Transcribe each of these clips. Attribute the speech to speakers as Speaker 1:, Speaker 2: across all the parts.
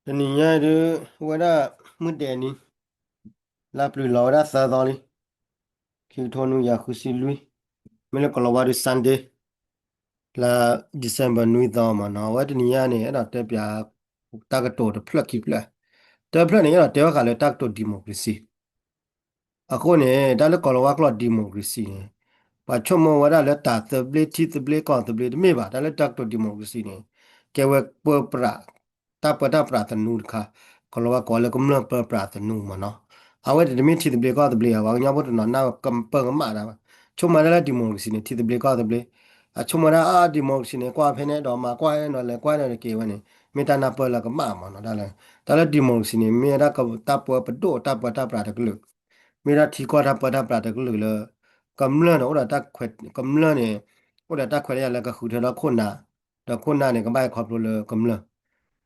Speaker 1: 这你伢的我这没得呢，拉不了那啥道理，去托努也呼吸lui，没了个老外的Sunday，la December 女到嘛，那我这你伢呢，那代表大个多的 plug 起来，这 plug 呢，那代表下来大个多 democracy，啊，后呢，但是个老外个 democracy 呢。ว่าชั่วโมงว่าได้แล้วตัดเตบลิที่เตบลิก่อนเตบลิไม่บาดแล้วจักตัวดิโมกรซีเนี่ยแกว่าเปิดปราตาเปิดตาปราตนูค่ะก็เราว่าก่อนแล้วก็เมื่อเปิดปราตนูมาเนาะเอาไว้แต่ไม่ที่เตบลิก็เตบลิอะว่าเนี่ยพอตอนนั้นกำเปิดก็มาแล้วชั่วโมงแล้วดิโมกรซีเนี่ยที่เตบลิก็เตบลิอ่ะชั่วโมงแล้วดิโมกรซีเนี่ยกว่าเพนเนี่ยดอกมากว่าเนี่ยนอนเลยกว่าเนี่ยเกี่ยวเนี่ยไม่ตานาเปิดแล้วก็มาเนาะได้เลยแต่แล้วดิโมกรซีเนี่ยมีอะไรก็ตาเปิดประตูตาเปิดตาปราตก็เลยมีอะไรที่ก็ตาเปิดตาปราตก็เลย กำเนิดโอ้ระดักเขวดกำเนิดเนี่ยโอ้ระดักเขวดอะไรก็คือเธอละคนน่ะแต่คนน่ะเนี่ยก็ไม่ครอบครัวเลยกำเนิด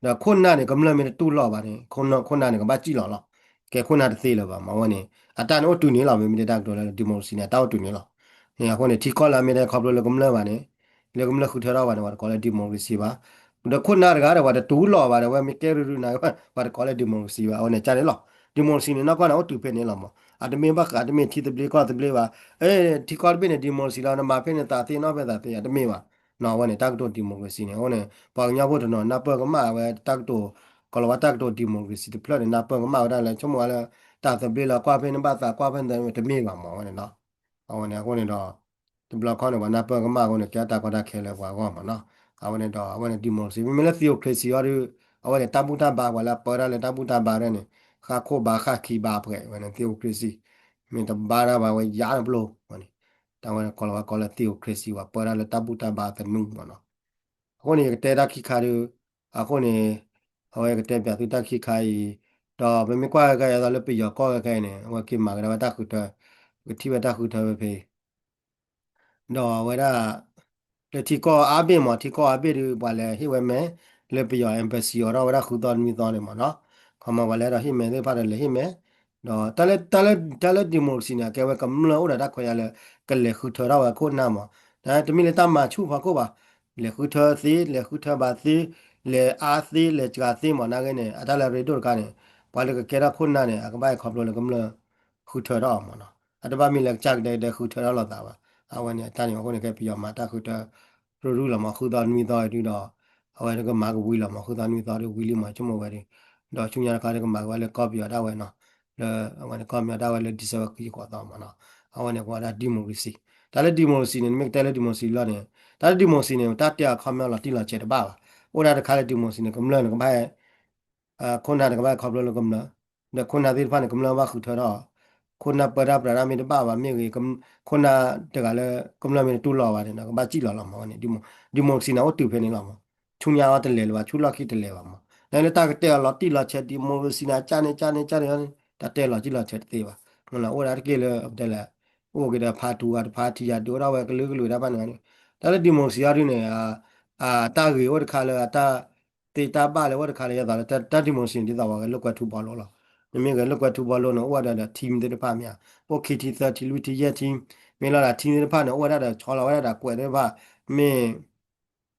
Speaker 1: แต่คนน่ะเนี่ยกำเนิดไม่ได้ตู้หล่อบาเนี่ยคนน่ะเนี่ยก็บ้าจี้หล่อหรอกแกคนน่ะจะเสียเลยบ่มาวันนี้อาจารย์โอ้ตุนี้เราไม่ได้ดักตัวเลยดิโมซีเนี่ยต้าตุนี้หรอเนี่ยคนเนี่ยที่ก็เราไม่ได้ครอบครัวเลยกำเนิดบาเนี่ยเลยกำเนิดคือเธอเราบาเนี่ยว่าก็เลยดิโมซีบ่าแต่คนน่ะก็ว่าตู้หล่อบาเนี่ยว่าไม่แก่รู้นะว่าก็เลยดิโมซีบ่าวันนี้จานเลยหรอดิโมซีเนี่ยนักก็น่ะโอ้ตุเป็นเนี่ยหรอมั้งอาจจะมีบ้างอาจจะมีที่ตะเบลก็ตะเบลว่า ที่คอร์บินดิโมซิลานะมาเป็นตาตีนอเปตาตีอะตะเมวะนอวันนี้ตักตัวดิโมกรซีเนี่ยวันนี้ปางยาพุทธนอนับเปิลก็มาเวตักตัวกอลว่าตักตัวดิโมกรซีที่เพลินนับเปิลก็มาได้เลยชั่วโมงละตาตะเบลกว่าเป็นบ้าตากว่าเป็นตะเมวะหมอวันนี้เนาะเอาวันนี้ดอตะเบลคอนเนี่ยวันนับเปิลก็มาวันนี้แกตากก็ได้แค่เลยว่าก็มาเนาะเอาวันนี้ดอวันนี้ดิโมกรซีไม่เล่นซิโอเคซีออร์เอาวันนี้ตาบุตาบาวันละเปิดอะไรตาบุตาบาเนี่ยข้าโคบาข้าขีบาเพื่อวันนี้ซิโอเคซีมีแต่บาร์บาวันยานบลูวันนี้ tawana kola theocracy wa para la tabuta ba ta nu mo no ko ni te da ki kha ru a ko ni ho ye te pya tu ta ki kha yi do me me kwa ga ya da le pi yo ko ga ne wa ki ma ga ta khu ta ti ba ta khu ta pe တော့ဝဲတာလက်တီကောအဘိမတီကောအဘိရပါလေဟိဝဲမဲလေပီယောအမ်ဘက်စီရောဝဲတာခူတော်မီတော်နေမနော်ခမဝဲလေတော့ဟိမဲလေဖာတယ်လေဟိမဲတော့တလဲဒီမိုစီနာကဲဝဲကမလောရတာခွဲရလေကလေခူထော်တော့ခုနာမဒါတမီလေတမချူဖာကိုပါလေခူထော်စီလေခူထော်ပါစီလေအာစီလေဂျာစီမနာကနေအတလဲရေတိုကနေပါလေကဲရခုနာနေအကပိုင်ခေါပလို့လေကမလခူထော်တော့မနော်အတပါမီလေချက်တဲ့ခူထော်တော့လာတာပါ အဝနဲ့တန်ရောခုနေကပြရမှာတခုတရူလာမှာခုသားနွေသားတူတော့အဝကမာကဝီလာမှာခုသားနွေသားတွေဝီလီမှာချမဝဲတယ်တော့ချုံရကားကမာကဝဲလေကော့ပြရတာဝဲနော်လေအဝနဲ့ကော့မြတာဝဲလေဒီစဝကီကွာတော့မနော်အဝနဲ့ကွာဒါဒီမိုကရေစီဒါလည်းဒီမိုကရေစီနဲ့မြက်တယ်လည်းဒီမိုကရေစီလာနေဒါလည်းဒီမိုကရေစီနဲ့တတရခမလာတိလာချက်တပါဟိုဒါတခါလည်းဒီမိုကရေစီနဲ့ကမလန်ကဘာခုနကဘာခေါပလို့ကမလဒါခုနသေးဖာနဲ့ကမလဘာခုထတော့ခုနပရပရမီတပါပါမြေကြီးကခုနတကလည်းကမလမီတူလာပါတယ်နော်ဘာကြည့်လာမှာနေဒီမိုစီနာတူဖနေလာမှာချုံညာတလဲလောချူလာခိတလဲပါမှာလည်းတာကတဲလာတိလာချက်ဒီမိုစီနာချာနေတတဲလာကြည့်လာချက်သေးပါမလားဟိုဒါတကယ်လေတဲ့လေဟိုကတဲ့ဖာတူကဖာတီရတူတော့ဝဲကလေးကလေးဒါပါနေဒါလည်းဒီမိုစီယာရင်းနေတာဂီဝတ်ခါလေတေတာပါလေဝတ်ခါလေရတာတဒီမိုစီဒီတော့ဝဲလောက်ကထူပါလို့လားမြေကလောက်ကထူပါလို့နော်ဟိုဒါteam တဲ့ပါမြโอเคที30လူတီရဲ့ team မင်းလာတာ team တဲ့ပါနော်ဟိုဒါချောလာဝဲတာကွယ်တဲ့ပါမင်း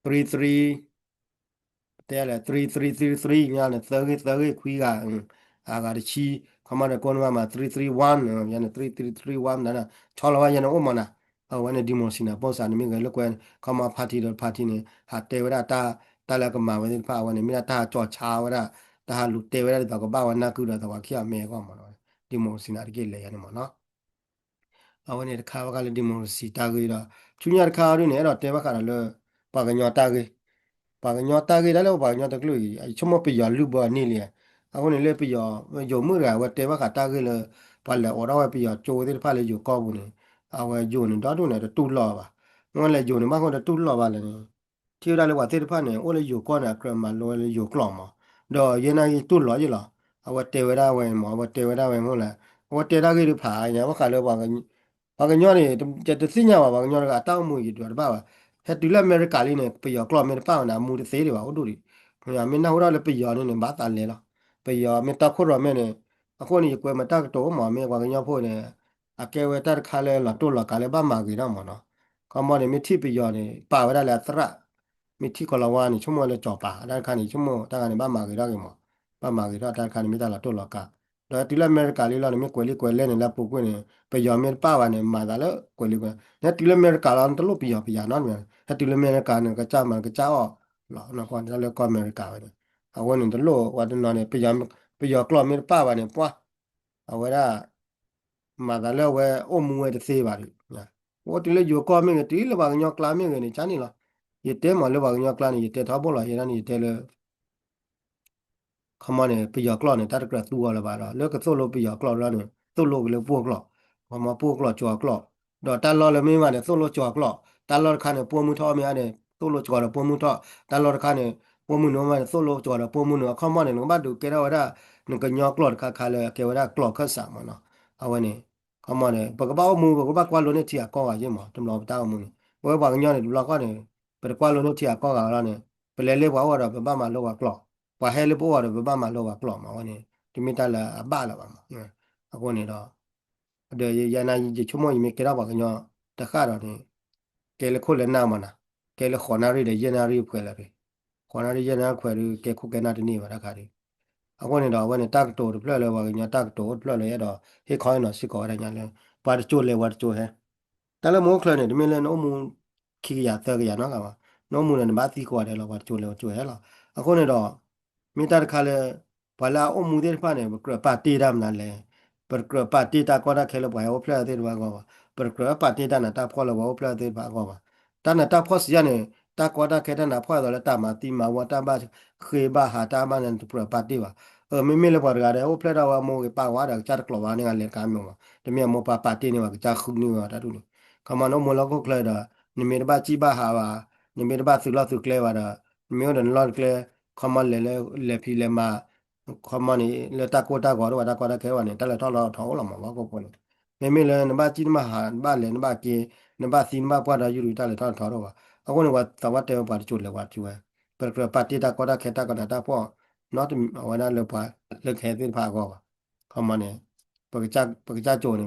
Speaker 1: 33တဲ့လေ3333ညာနဲ့30ခွီးကအာကတချီခမရကွန်မှာ331ညာနဲ့3331နာချောလာဝဲညာနဲ့ဥမနာအဝဲနဲ့ဒီမိုစီနာပေါ့စာနေမင်းကလောက်ကွယ်ခမပါတီတော့ပါတီနေဟာတေဝရတာလကမှာဝဲဖာဝဲနေမင်းတာကြောချာဝဲတာလူတေဝရတော့ကဘာဝနာကူတော့ခိယမဲကောမှာနော်ဒီမိုစီနာတကယ်လေရနေမနော်အဝနေတခါကလည်းဒီမိုစီတာကြီးတော့ချူညာတခါရင်းနဲ့တော့တဲဘခါတော့ပါကညောတာကြီးပါကညောတာကြီးလည်းပါကညောတကလို့ချမပြရလူဘနေလေအခုနေလေပြရယုံမှုရဝတဲဘခါတာကြီးလေပါလေအော်တော့ပြရကြိုးသေးဖာလေယူကောက်ဘူးနေအဝယုံနေတော့တို့နေတူလောပါငေါလေယုံနေမဟုတ်တော့တူလောပါလေทีเราเลยว่าเตะพันเนี่ยโอ้เลยอยู่ก้อนอะกรมาลอยเลยอยู่กล่องมาดอเย็นไอ้ตุ้นหล่อยี่หรอเอาว่าเตะไว้ได้เว้ยหมอว่าเตะไว้ได้เว้ยมั้งแหละว่าเตะได้ก็ผ่าอย่างว่าขาเลยว่ากันย้อนนี่จะตัดสินยังว่ากันย้อนก็ตั้งมืออยู่ด้วยป่าวเฮ็ดดูแลอเมริกาลีเนี่ยไปยอกล่อมไม่ได้ป่าวนะมูเตะดีว่าโอ้ดูดิเนี่ยไม่น่าหัวเราเลยไปยอเนี่ยบ้าตาเลยล่ะไปยอไม่ตาคนเราแม่เนี่ยအခုนี่ကွယ်မတက်တော့မှာမဲကွာကညဖို့နေအကဲဝဲတက်ခါလဲလာတော့လာကလည်းဘာမာကြီးတော့မနော်ကမ္ဘာနေမြတိပယောနေပါဝရလဲသရ มิที่กลาวานี่ชั่วโมงละจอป่าด้านข้างนี่ชั่วโมงด้านข้างนี่บ้านมากี่รอบกี่โมง pa ma gi ta kan mi ta la to lo ka do ti la America li la mi ko li ko le ne la pu ko ne pe yo mi pa wa ne ma da la ko li ko ne ti la America la to lo pi ya no me ta ti la America ne ka cha ma ka cha o lo no ko ta le ko America wa ne a wo ne to lo wa de no ne pe yo klo mi pa wa ne pa a we da ma da le we o mu we de se ba ri ya wo ti le yo ko mi ne ti le ba nyo kla mi ne cha ni la ye te ma le ba nyo kla ni ye te tha bo la ye na ni ye te le ခမနဲ့ပြရကလောနဲ့တတ်ကရသူရလာပါတော့လောကသို့လို့ပြရကလောရနဲ့သို့လို့ကလေးပို့ကလောမမပို့ကလောကြောကလောတော့တန်လောလည်းမင်းမနဲ့သို့လို့ကြောကလောတန်လောခါနဲ့ပုံမှုထောများနဲ့သို့လို့ကြောတော့ပုံမှုထောတန်လောခါနဲ့ပုံမှုနောမနဲ့သို့လို့ကြောတော့ပုံမှုနောခမနဲ့ငါတို့ကေရဝရနကညောကလောခါခါလေကေဝရကလောခဆာမနော်အဝနဲ့ခမနဲ့ပကပောက်မှုပကပကွာလို့နဲ့ချီကောကရင်မတမလို့တောင်းမှုဘဝဘာညောနဲ့ဒူလာကောနဲ့ပကွာလို့နဲ့ချီကောကလာနဲ့ပလဲလေးဘဝရပပမလောကကလော ว่าให้เลยพวกเราไปบ้านมาเราว่ากล่อมมาวันนี้ที่ไม่ได้ละบ้านละบ้างเนี่ยအခုနေတော့เดี๋ยวยันนาจะชั่วโมงยังไม่เกิดว่ากันเนาะแต่ข้าเราเนี่ยแกเลยคนเลยหน้ามันนะแกเลยขอนารีเลยยันนารีเพื่ออะไรขอนารียันนาเพื่อแกคุกแกนาที่นี่มาแล้วค่ะดิအခုနေတော့วันนี้ตักโตเพื่อเลยว่ากันเนาะตักโตเพื่อเลยတော့ให้คอยหน่อยสิก่อนอะไรเงี้ยเลยปาดจุดเลยวัดจุดแฮแต่ละโมงเคลเนี่ยไม่เลยน้องมูขี้ยาเตะกันเนาะกันว่าน้องมูเนี่ยมาตีกว่าเดี๋ยวเราวัดจุดเลยจุดแฮละအခုနေတော့ မိသားခါလေဘလာအမှုတဲ့ဖာနေဘကပါတီရမ်နာလေပကပါတီတာကောတာခဲလဘဝဖလာတဲ့ဘာကောပကပါတီတာနာတာဖောလဘဝဖလာတဲ့ဘာကောတာနာတာဖောစရနေတာကောတာခဲတာနာဖောတော့တာမာတီမာဝတာဘာခေဘာဟာတာမနန်ပပါတီပါမိမိလေပေါ်ကြတယ်ဟိုဖလာတော့မောပါဝါတာချတ်ကလောဝါနေကလေကာမျိုးတမီမောပါတီနေမှာချခုနေမှာတာတူနေကမနောမောလကောကလေတာနိမေဘာချိဘာဟာပါနိမေဘာသုလသုကလေပါတာမျိုးဒန်လော့ကလေခမလေဖီလေမာခမနီလေတာကိုတာကောတော့တာကောတာခဲဝနေတက်လက်ထောက်တော့ထောက်လာမှာကောပေါ်နေမေမေလေနဘာကြီးမဟာဘာလေနဘာကေနဘာစီမပွားတာယူရတက်လက်ထောက်ထောက်တော့ပါအခုနေကသဝတ်တဲပါချိုလေဝါကျူပဲပရပါတီတာကောတာခဲတာကောတာပေါ့ not ဝနာလေပါလေခဲတဲ့ပါကောပါခမနေပကကြကြိုနေ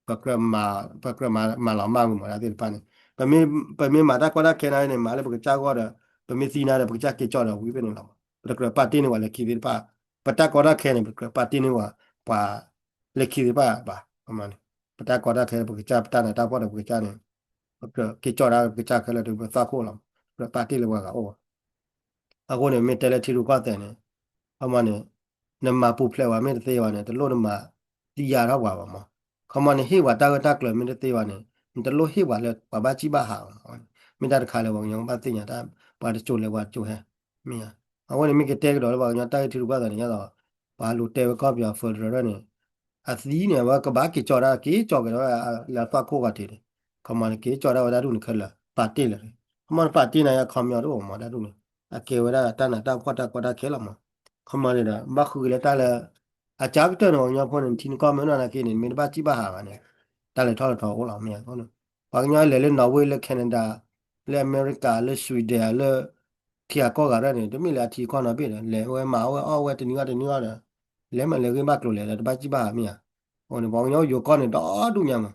Speaker 1: ပကရမာလာမမှုမလားတဲ့ပါနေပမေမာတာကောတာခဲနိုင်နေမာလေပကကြကောတာပမေစီနာတဲ့ပကကြကေကြောတော့ဝိပနေလာပကပါတီနေဝါလေခိဒီပါပတာကောတာခဲနေပကပါတီနေဝါပါလေခိဒီပါပါအမန်ပတာကောတာခဲပကကြပတာနေတာပေါ်တော့ပကကြနေပကကေကြောတာပကကြခဲလေဒီပသာခိုလာပပါတီလေဝါကအောအခုနေမေတလေတီရူကတဲ့နေအမန်နမပူဖလဲဝါမေတေးဝါနေတလို့နမတီရတော့ပါမခမနေဟေဝါတာကတကလမေတေးဝါနေတလို့ဟေဝါလေပပကြီးပါဟာမေတာခါလေဝညောပါတင်ညာတာပါတချို့လေဝါချိုဟဲမင်းအခုနေမိကတဲ့ကတော့ဘာညာတိုက်တီရူကတဲ့နေရတော့ဘာလို့တဲကောပြဖော်ရရနေအသီးနေဝါကဘာကေကြော်တာကေကြော်ကြတော့လာဖတ်ခိုးကတည်းကမန်ကေကြော်တာဝဒါတို့နေခက်လာပါတိလေခမန်ပါတိနာရခမရတော့မှာဒါတို့နေအကေဝရတနာတာခွတ်တာခွတ်တာခဲလာမှာခမရတာမခုလေတာလေအကြပ်တဲ့တော့ညဖောနေတင်ကမနာကေနေမင်းပါကြည့်ပါဟာကနေတာလေထောက်ထောက်ဟောလာမြန်ဟုတ်နော်ဘာညာလေနော်ဝေးလေကနေဒါလေအမေရိကလေဆွီဒင်လေခီယာကောကရနေတမိလာထီခေါနာပြတယ်လေဝဲမာဝဲအော်ဝဲတနီကတနီကလဲမလဲကိမကလို့လေတပါကြည့်ပါဟာမြန်ဟိုနေဘောင်ရောယောကောနေတော့တူမြန်မှာ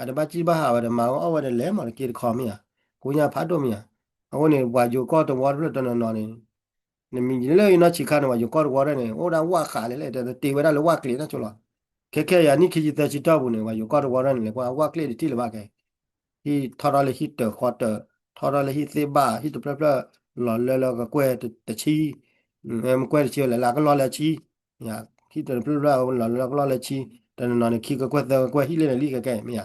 Speaker 1: အတပါကြည့်ပါဟာဗမာအော်ဝဲလဲမလဲကေခေါ်မြန်ကိုညာဖတ်တော့မြန်ဟိုနေဘွာယောကောတော့ဝါရတော့နော်နေနမီလေနော်ချီခါနော်ယောကောဝါရနေဟိုဒါဝါခါလေလေတေဝရလဝါကလေးနော်ချလောခဲယာနိခိတချီတော့ဘူးနေဝါယောကောဝါရနေလေကွာဝါကလေးတိလပါခဲဒီထော်ရလေဟစ်တခေါ်တထော်ရလေဟစ်စေဘာဟစ်တပပလော်လောကကွဲတချီမကွဲတချီလေလာကလော်လေချီညာဟစ်တပပလော်လော်လေချီတနနော်ခိကကွဲကွဲဟိလေလိကကဲမြာ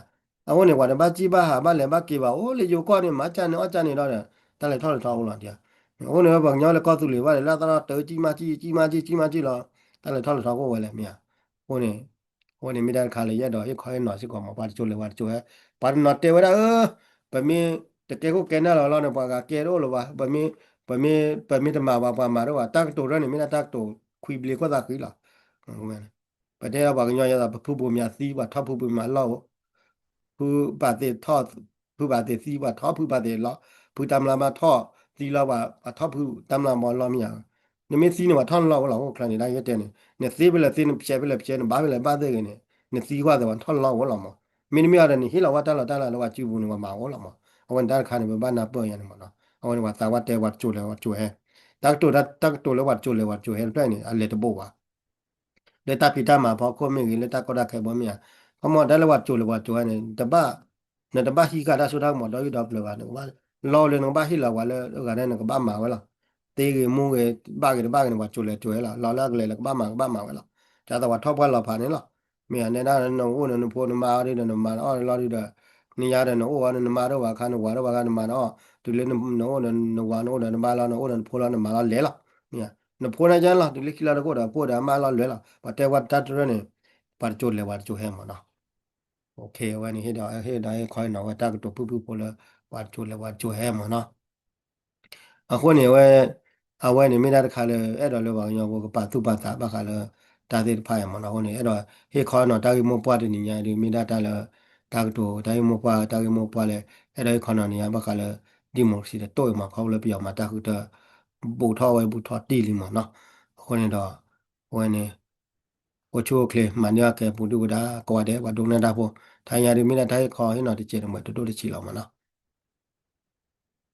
Speaker 1: အဝနေဝါတပါကြည့်ပါဟာမလည်းမကေပါအိုးလေယောကောနေမချန်နော်အချန်နေတော့တယ်လေထော်ထော်လာတရားဟိုနေဘာညောလေကောသူလေဘာလာတော့တေကြီးမကြီးလောတယ်လေထော်ထော်ကိုဝဲလေမြာဟိုနေမိသားခါလေရတော့ရခိုင်းနော်စစ်ကောင်မပါချိုလေဝါချိုဟဲပါနော်တေဝရပမင်းတကယ်ကိုကဲနာလောနေပါကကဲတော့လောပါပမင်းတမပါမာတော့တက်တူရနေမိနာတက်တူခွီဘလီကောတာခွီလာဟိုမဲပတဲ့ဘာကညောရတာဖူပူမြသီးပါထဖူပူမြလောက်ဖူပါတဲ့ထော့ဖူပါတဲ့သီးပါထဖူပါတဲ့လောက်ဖူတမ်လာမထော့သီးလောက်ပါထဖူတမ်လာမောလောမြနမေစီနေမှာထောင်းလောက်ခလနေတိုင်းရက်တဲ့နေသီးဘလက်သီးနေပြဲနေဘာပဲလဲပါတဲ့ကနေနေသီးကွာတော့ထောင်းလောက်ဝလောမမင်းမရတဲ့နေဟိလာဝတာလာလောကကျူဘူးနေမှာဝလောမအဝန်တာခါနေဘာနာပေါ်ရနေမနော်အဝန်ဝတာဝတဲဝချိုလေဝချိုဟဲ tak to le wat cho hen pe ni ale to bo wa le ta pita ma pho ko mi le ta ko da khe bo mi ya ko mo da le wat cho ne ta ba ne ta ba hi ka da so da mo do yu da ple wa ne wa lo le no ba hi la wa le ga ne ne ba ma wa la te ge mu ge ba ge wat cho la lo la le ba ma wa la ta da wa thop wa la pha ne la mi ya ne da no wo ne no pho ne ma ri ne no ma o lo ri da ni ya de no o wa ne ma do wa kha no wa do wa ga ne ma no tu le no no wa no ne ma la no o ne pho la ne ma la le la mi ya no pho na jan la tu le ki la ko da pho da ma la le la pa te wa ta tu ne par cho le wa cho he mo na okay wa ni he da he khoi no wa ta to pu pho la wa cho he mo na အခုနေဝဲအဝဲနေမိတာတခါလေအဲ့တော်လည်းပါရောဘကပတ်သူပတ်တာဘခါလေတာသေးဖိုင်မနော်ဟိုနေအဲ့တော့ဟေခေါ်တော့တာကြီးမပွားတဲ့နေညာဒီမိတာတာလေတာတူတာကြီးမပွားတာကြီးမပွားလေအဲ့တော့ခေါ်တော့နေရဘခါလေဒီမိုစီတဲ့တော့မှာခေါ်လေပြောင်းမှာတာခုတဘူထောဝဲဘူထောတီလီမနော်အခုနေတော့ဝဲနေဝချိုကလေမညာကဲဘူဒူဒါကွာတဲ့ဝဒုံနေတာဖို့ထိုင်ရမိတာတိုင်းခေါ်ဟင်းတော့ဒီကျေတယ်မတူတူချီလောက်မနော်